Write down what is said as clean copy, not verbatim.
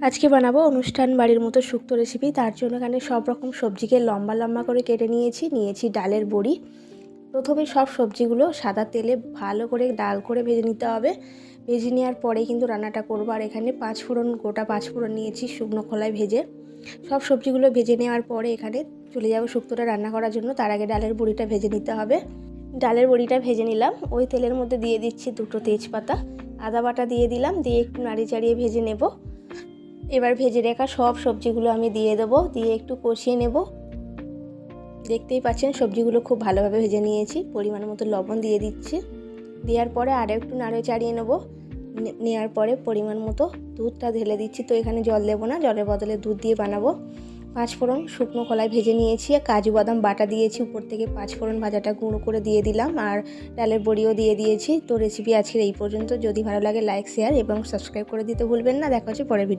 আজকে বানাবো অনুষ্ঠান বাড়ির মতো শুক্তো রেসিপি। তার জন্য এখানে সব রকম সবজিকে লম্বা লম্বা করে কেটে নিয়েছি ডালের বড়ি। প্রথমে সব সবজিগুলো সাদা তেলে ভালো করে ডাল করে ভেজে নিতে হবে। ভেজে নেওয়ার পরে কিন্তু রান্নাটা করবো। আর এখানে গোটা পাঁচফোড়ন নিয়েছি শুকনো খোলায় ভেজে। সব সবজিগুলো ভেজে নেওয়ার পরে এখানে চলে যাবো শুক্তোটা রান্না করার জন্য। তার আগে ডালের বড়িটা ভেজে নিতে হবে। ডালের বড়িটা ভেজে নিলাম। ওই তেলের মধ্যে দিয়ে দিচ্ছি 2টো তেজপাতা, আদা বাটা দিয়ে দিলাম, দিয়ে একটু নাড়ি চাড়িয়ে ভেজে নেব। এবার ভেজে রাখা সব সবজিগুলো আমি দিয়ে দেবো, দিয়ে একটু কষিয়ে নেব। দেখতেই পাচ্ছেন সবজিগুলো খুব ভালোভাবে ভেজে নিয়েছি। পরিমাণ মতো লবণ দিয়ে দিচ্ছি। দেওয়ার পরে আরও একটু নাড়িয়ে চাড়িয়ে নেব। নেওয়ার পরে পরিমাণ মতো দুধটা ঢেলে দিচ্ছি। তো এখানে জল দেবো না, জলের বদলে দুধ দিয়ে বানাবো। পাঁচফোড়ন শুকনো কলায় ভেজে নিয়েছি, আর কাজু বাদাম বাটা দিয়েছি। উপর থেকে পাঁচফোড়ন ভাজাটা গুঁড়ো করে দিয়ে দিলাম, আর ডালের বড়িও দিয়ে দিয়েছি। তো রেসিপি আজকের এই পর্যন্ত। যদি ভালো লাগে লাইক, শেয়ার এবং সাবস্ক্রাইব করে দিতে ভুলবেন না। দেখা হচ্ছে পরের ভিডিও।